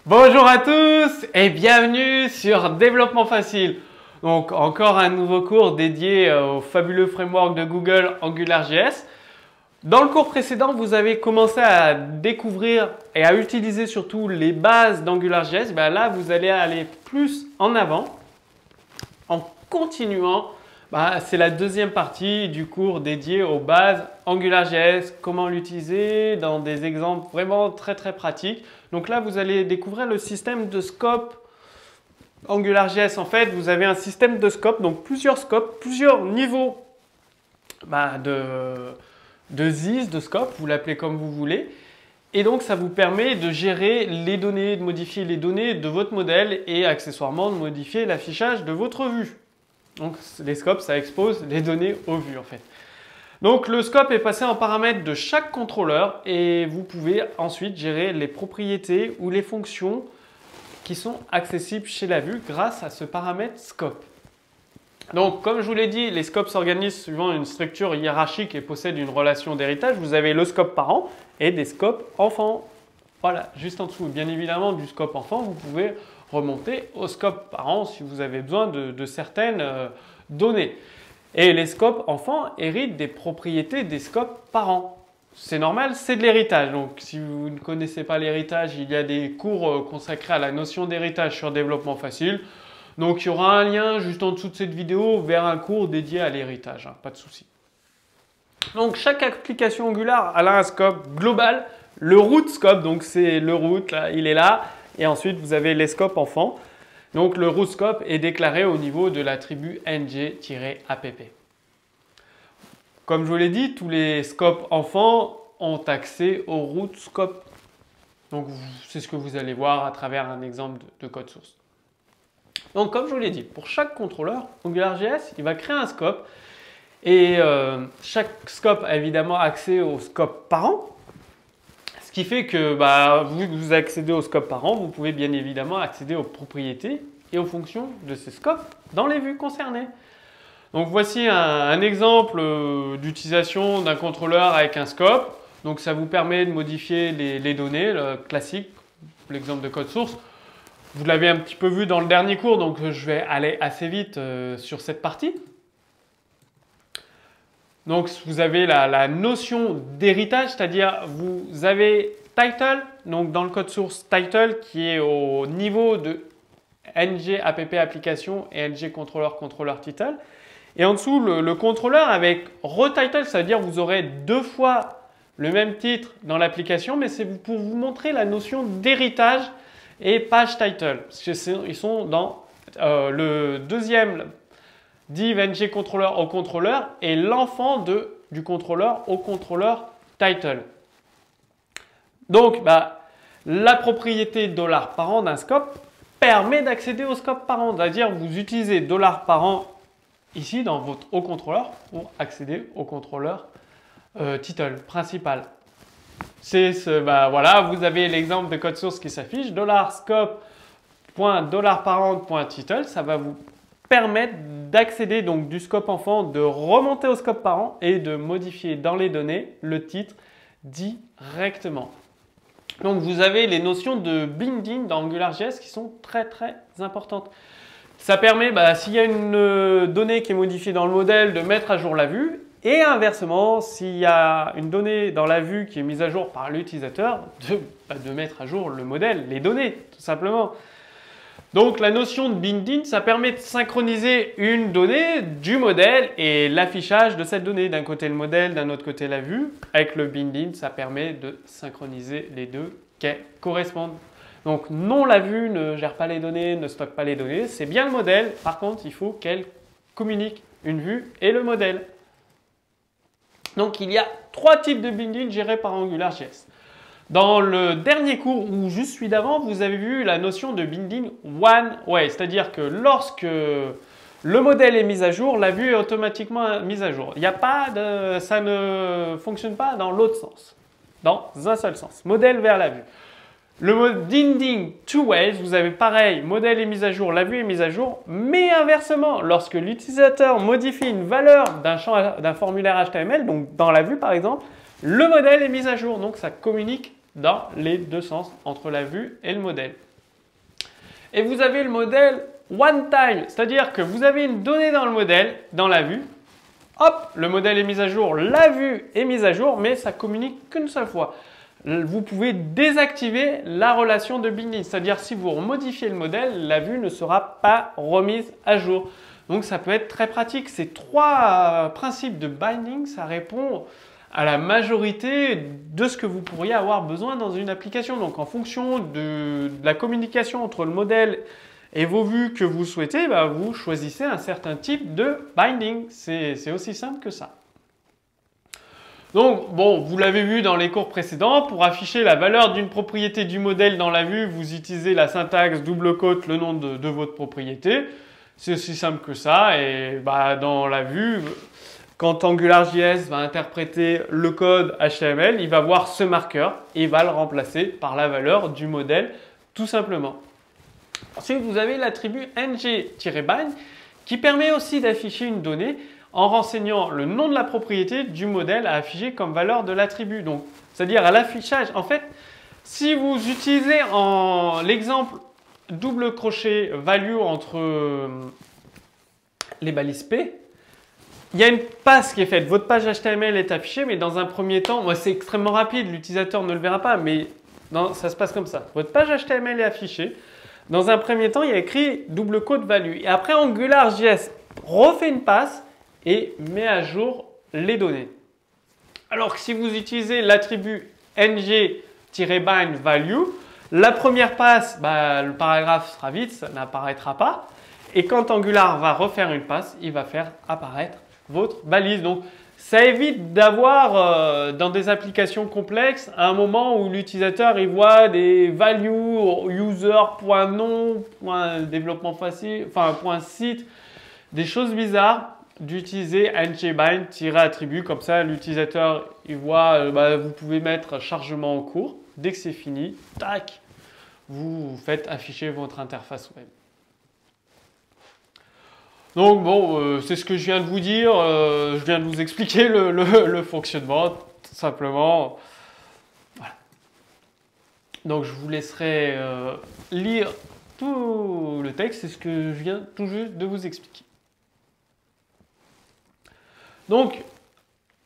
Bonjour à tous et bienvenue sur Développement Facile. Donc encore un nouveau cours dédié au fabuleux framework de Google AngularJS. Dans le cours précédent, vous avez commencé à découvrir et à utiliser surtout les bases d'AngularJS. Là, vous allez aller plus en avant en continuant. C'est la deuxième partie du cours dédié aux bases AngularJS, comment l'utiliser dans des exemples vraiment très pratiques. Donc là, vous allez découvrir le système de scope AngularJS. En fait, vous avez un système de scope, donc plusieurs scopes, plusieurs niveaux de ZIS, de scope, vous l'appelez comme vous voulez. Et donc, ça vous permet de gérer les données, de modifier les données de votre modèle et accessoirement de modifier l'affichage de votre vue. Donc, les scopes, ça expose les données aux vues en fait. Donc, le scope est passé en paramètres de chaque contrôleur et vous pouvez ensuite gérer les propriétés ou les fonctions qui sont accessibles chez la vue grâce à ce paramètre scope. Donc, comme je vous l'ai dit, les scopes s'organisent suivant une structure hiérarchique et possèdent une relation d'héritage. Vous avez le scope parent et des scopes enfants. Voilà, juste en dessous. Bien évidemment, du scope enfant, vous pouvez remonter au scope parent si vous avez besoin de certaines données. Et les scopes enfants héritent des propriétés des scopes parents. C'est normal, c'est de l'héritage. Donc, si vous ne connaissez pas l'héritage, il y a des cours consacrés à la notion d'héritage sur Développement Facile. Donc, il y aura un lien juste en dessous de cette vidéo vers un cours dédié à l'héritage, pas de souci. Donc, chaque application Angular a un scope global, le root scope, donc c'est le root, là, il est là. Et ensuite, vous avez les scopes enfants. Donc, le root scope est déclaré au niveau de l'attribut ng-app. Comme je vous l'ai dit, tous les scopes enfants ont accès au root scope. Donc, c'est ce que vous allez voir à travers un exemple de code source. Donc, comme je vous l'ai dit, pour chaque contrôleur, AngularJS, il va créer un scope. Et chaque scope a évidemment accès au scope parent. Ce qui fait que vu que vous accédez au scope parent, vous pouvez bien évidemment accéder aux propriétés et aux fonctions de ces scopes dans les vues concernées. Donc voici un exemple d'utilisation d'un contrôleur avec un scope. Donc ça vous permet de modifier les données, le classique, l'exemple de code source. Vous l'avez un petit peu vu dans le dernier cours, donc je vais aller assez vite sur cette partie. Donc, vous avez la notion d'héritage, c'est-à-dire vous avez title, donc dans le code source title qui est au niveau de ng app application et ng controller title. Et en dessous, le contrôleur avec retitle, c'est-à-dire vous aurez deux fois le même titre dans l'application, mais c'est pour vous montrer la notion d'héritage et page title. Parce qu'ils sont dans le deuxième div ng controller au contrôleur et l'enfant du contrôleur au contrôleur title. Donc, la propriété $parent d'un scope permet d'accéder au scope parent. C'est-à-dire, vous utilisez $parent ici dans votre au contrôleur pour accéder au contrôleur title principal. Voilà, vous avez l'exemple de code source qui s'affiche, $scope.$parent.title, ça va vous permettre d'accéder donc du scope enfant, de remonter au scope parent et de modifier dans les données le titre directement. Donc vous avez les notions de binding dans AngularJS qui sont très importantes. Ça permet, s'il y a une donnée qui est modifiée dans le modèle, de mettre à jour la vue. Et inversement, s'il y a une donnée dans la vue qui est mise à jour par l'utilisateur, de mettre à jour le modèle, les données, tout simplement. Donc la notion de binding, ça permet de synchroniser une donnée du modèle et l'affichage de cette donnée. D'un côté le modèle, d'un autre côté la vue. Avec le binding, ça permet de synchroniser les deux qui correspondent. Donc non, la vue ne gère pas les données, ne stocke pas les données. C'est bien le modèle. Par contre, il faut qu'elle communique une vue et le modèle. Donc il y a trois types de binding gérés par AngularJS. Dans le dernier cours, ou juste celui d'avant, vous avez vu la notion de binding one way. C'est-à-dire que lorsque le modèle est mis à jour, la vue est automatiquement mise à jour. Ça ne fonctionne pas dans l'autre sens, dans un seul sens. Modèle vers la vue. Le binding two ways, vous avez pareil, modèle est mis à jour, la vue est mise à jour, mais inversement, lorsque l'utilisateur modifie une valeur d'un formulaire HTML, donc dans la vue par exemple, le modèle est mis à jour, donc ça communique dans les deux sens, entre la vue et le modèle. Et vous avez le modèle one time, c'est-à-dire que vous avez une donnée dans le modèle, dans la vue. Hop, le modèle est mis à jour, la vue est mise à jour, mais ça communique qu'une seule fois. Vous pouvez désactiver la relation de binding, c'est-à-dire si vous modifiez le modèle, la vue ne sera pas remise à jour. Donc ça peut être très pratique. Ces trois principes de binding, ça répond à la majorité de ce que vous pourriez avoir besoin dans une application. Donc en fonction de la communication entre le modèle et vos vues que vous souhaitez, vous choisissez un certain type de binding. C'est aussi simple que ça. Donc, bon, vous l'avez vu dans les cours précédents, pour afficher la valeur d'une propriété du modèle dans la vue, vous utilisez la syntaxe double quote, le nom de votre propriété. C'est aussi simple que ça. Et dans la vue, quand AngularJS va interpréter le code HTML, il va voir ce marqueur et il va le remplacer par la valeur du modèle, tout simplement. Ensuite, vous avez l'attribut ng-bind qui permet aussi d'afficher une donnée en renseignant le nom de la propriété du modèle à afficher comme valeur de l'attribut. Donc, c'est-à-dire à l'affichage. En fait, si vous utilisez l'exemple double crochet value entre les balises P, il y a une passe qui est faite. Votre page HTML est affichée, mais dans un premier temps, moi c'est extrêmement rapide, l'utilisateur ne le verra pas, mais ça se passe comme ça. Votre page HTML est affichée. Dans un premier temps, il y a écrit double quote value. Et après, AngularJS refait une passe et met à jour les données. Alors que si vous utilisez l'attribut ng-bind value, la première passe, le paragraphe sera vide, ça n'apparaîtra pas. Et quand Angular va refaire une passe, il va faire apparaître votre balise. Donc, ça évite d'avoir dans des applications complexes un moment où l'utilisateur il voit des values user.nom, .développement facile, .site, des choses bizarres. D'utiliser ng-bind-attribut, comme ça l'utilisateur il voit, vous pouvez mettre chargement en cours. Dès que c'est fini, tac, vous faites afficher votre interface web. Donc bon, c'est ce que je viens de vous dire, je viens de vous expliquer le fonctionnement, tout simplement. Voilà. Donc je vous laisserai lire tout le texte, c'est ce que je viens tout juste de vous expliquer. Donc,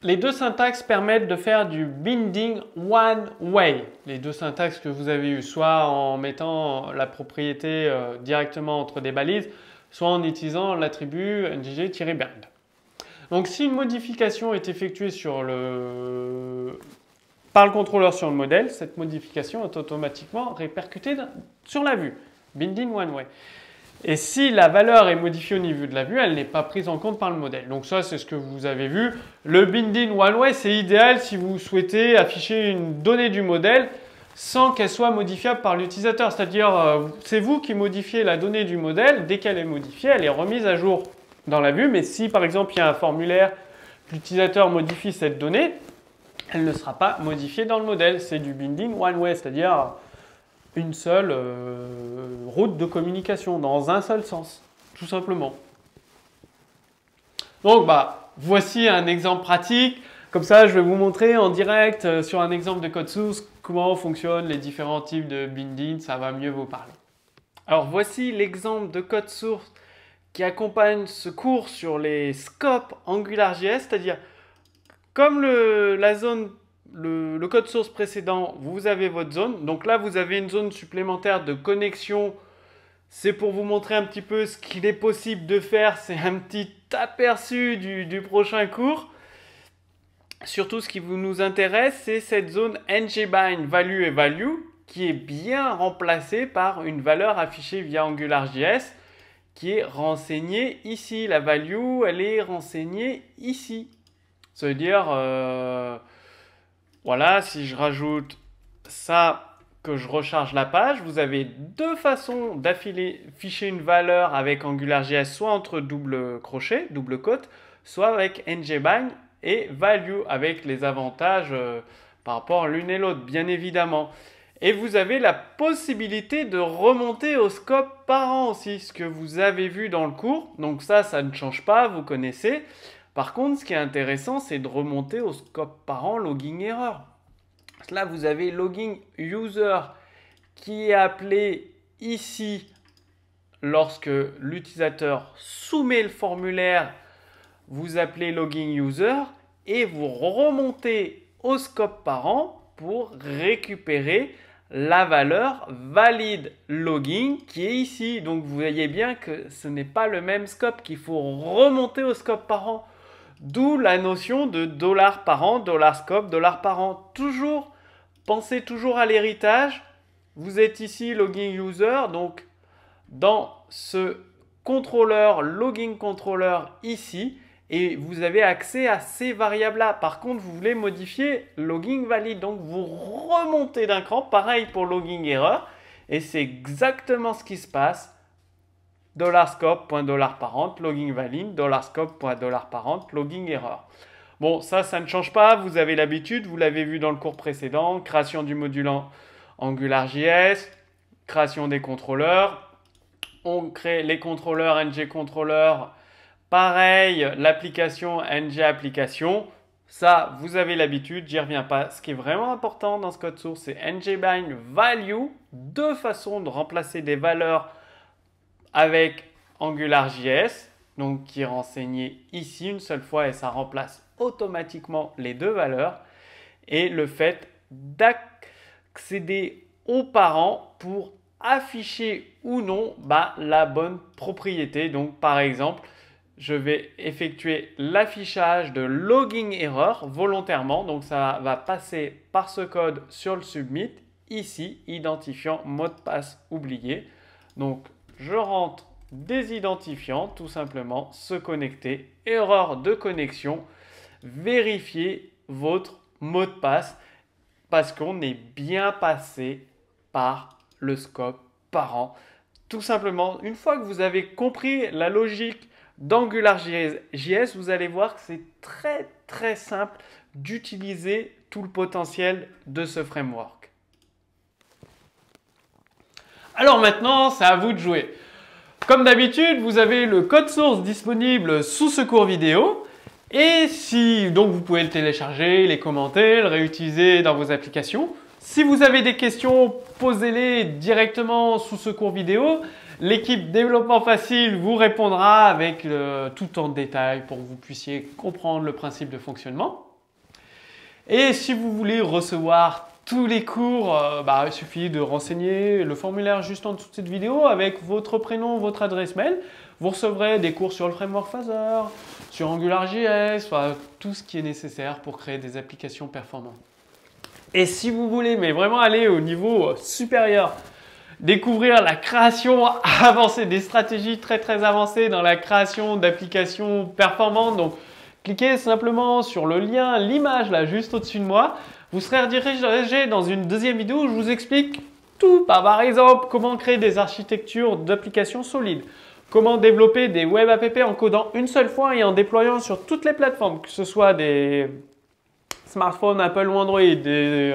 les deux syntaxes permettent de faire du binding one way. Les deux syntaxes que vous avez eues, soit en mettant la propriété directement entre des balises, soit en utilisant l'attribut ng-bind. Donc, si une modification est effectuée par le contrôleur sur le modèle, cette modification est automatiquement répercutée sur la vue. Binding one way. Et si la valeur est modifiée au niveau de la vue, elle n'est pas prise en compte par le modèle. Donc ça, c'est ce que vous avez vu. Le binding one way, c'est idéal si vous souhaitez afficher une donnée du modèle sans qu'elle soit modifiable par l'utilisateur. C'est-à-dire, c'est vous qui modifiez la donnée du modèle. Dès qu'elle est modifiée, elle est remise à jour dans la vue. Mais si, par exemple, il y a un formulaire, l'utilisateur modifie cette donnée, elle ne sera pas modifiée dans le modèle. C'est du binding one way, c'est-à-dire une seule route de communication, dans un seul sens, tout simplement. Donc, voici un exemple pratique. Comme ça, je vais vous montrer en direct sur un exemple de code source comment fonctionnent les différents types de binding. Ça va mieux vous parler. Alors, voici l'exemple de code source qui accompagne ce cours sur les scopes AngularJS, c'est-à-dire comme le code source précédent, vous avez votre zone. Donc là, vous avez une zone supplémentaire de connexion. C'est pour vous montrer un petit peu ce qu'il est possible de faire. C'est un petit aperçu du prochain cours. Surtout, ce qui nous intéresse, c'est cette zone ng-bind value et value qui est bien remplacée par une valeur affichée via AngularJS qui est renseignée ici. La value, elle est renseignée ici. Ça veut dire... voilà, si je rajoute ça, que je recharge la page, vous avez deux façons d'afficher une valeur avec AngularJS, soit entre double crochet, double quote, soit avec ng-bind et value, avec les avantages par rapport à l'une et l'autre, bien évidemment. Et vous avez la possibilité de remonter au scope parent aussi, ce que vous avez vu dans le cours. Donc ça ne change pas, vous connaissez. Par contre, ce qui est intéressant, c'est de remonter au scope parent logging error. Là, vous avez logging user qui est appelé ici lorsque l'utilisateur soumet le formulaire, vous appelez login user et vous remontez au scope parent pour récupérer la valeur valide login qui est ici. Donc vous voyez bien que ce n'est pas le même scope, qu'il faut remonter au scope parent. D'où la notion de dollar parent, dollar scope, dollar parent. Pensez toujours à l'héritage. Vous êtes ici login user, donc dans ce contrôleur, login controller ici, et vous avez accès à ces variables-là. Par contre, vous voulez modifier login valide, donc vous remontez d'un cran, pareil pour login erreur, et c'est exactement ce qui se passe. $scope.$parent, login valide, $scope.$parent, login erreur. Bon, ça ne change pas, vous avez l'habitude, vous l'avez vu dans le cours précédent, création du module AngularJS, création des contrôleurs, on crée les contrôleurs ngController. Pareil, l'application ngApplication, ça, vous avez l'habitude, j'y reviens pas. Ce qui est vraiment important dans ce code source, c'est ngbind value, deux façons de remplacer des valeurs avec AngularJS, donc qui est renseigné ici une seule fois et ça remplace automatiquement les deux valeurs. Et le fait d'accéder aux parents pour afficher ou non la bonne propriété. Donc par exemple, je vais effectuer l'affichage de login error volontairement. Donc ça va passer par ce code sur le submit, ici, identifiant mot de passe oublié. Donc je rentre des identifiants, tout simplement, se connecter, erreur de connexion, vérifier votre mot de passe parce qu'on est bien passé par le scope parent. Tout simplement, une fois que vous avez compris la logique d'AngularJS, vous allez voir que c'est très très simple d'utiliser tout le potentiel de ce framework. Alors maintenant, c'est à vous de jouer. Comme d'habitude, vous avez le code source disponible sous ce cours vidéo. Et donc vous pouvez le télécharger, les commenter, le réutiliser dans vos applications. Si vous avez des questions, posez-les directement sous ce cours vidéo. L'équipe Développement Facile vous répondra avec tout en détail pour que vous puissiez comprendre le principe de fonctionnement. Et si vous voulez recevoir tous les cours, il suffit de renseigner le formulaire juste en dessous de cette vidéo avec votre prénom, votre adresse mail. Vous recevrez des cours sur le framework Phaser, sur AngularJS, tout ce qui est nécessaire pour créer des applications performantes. Et si vous voulez mais vraiment aller au niveau supérieur, découvrir la création avancée, des stratégies très très avancées dans la création d'applications performantes, donc cliquez simplement sur le lien, l'image là juste au-dessus de moi. Vous serez redirigé dans une deuxième vidéo où je vous explique tout. Par exemple, comment créer des architectures d'applications solides. Comment développer des web app en codant une seule fois et en déployant sur toutes les plateformes, que ce soit des smartphones Apple ou Android, des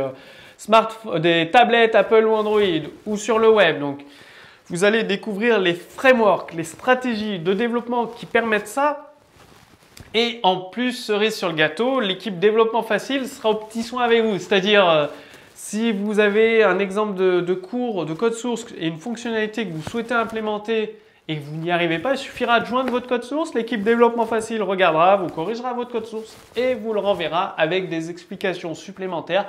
tablettes Apple ou Android ou sur le web. Donc, vous allez découvrir les frameworks, les stratégies de développement qui permettent ça. Et en plus, cerise sur le gâteau, l'équipe Développement Facile sera au petit soin avec vous. C'est-à-dire, si vous avez un exemple de cours, de code source et une fonctionnalité que vous souhaitez implémenter et que vous n'y arrivez pas, il suffira de joindre votre code source. L'équipe Développement Facile regardera, vous corrigera votre code source et vous le renverra avec des explications supplémentaires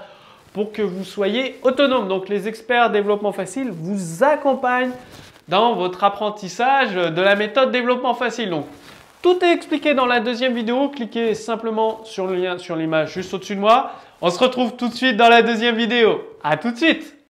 pour que vous soyez autonome. Donc, les experts Développement Facile vous accompagnent dans votre apprentissage de la méthode Développement Facile. Donc, tout est expliqué dans la deuxième vidéo. Cliquez simplement sur le lien, sur l'image juste au-dessus de moi. On se retrouve tout de suite dans la deuxième vidéo. À tout de suite!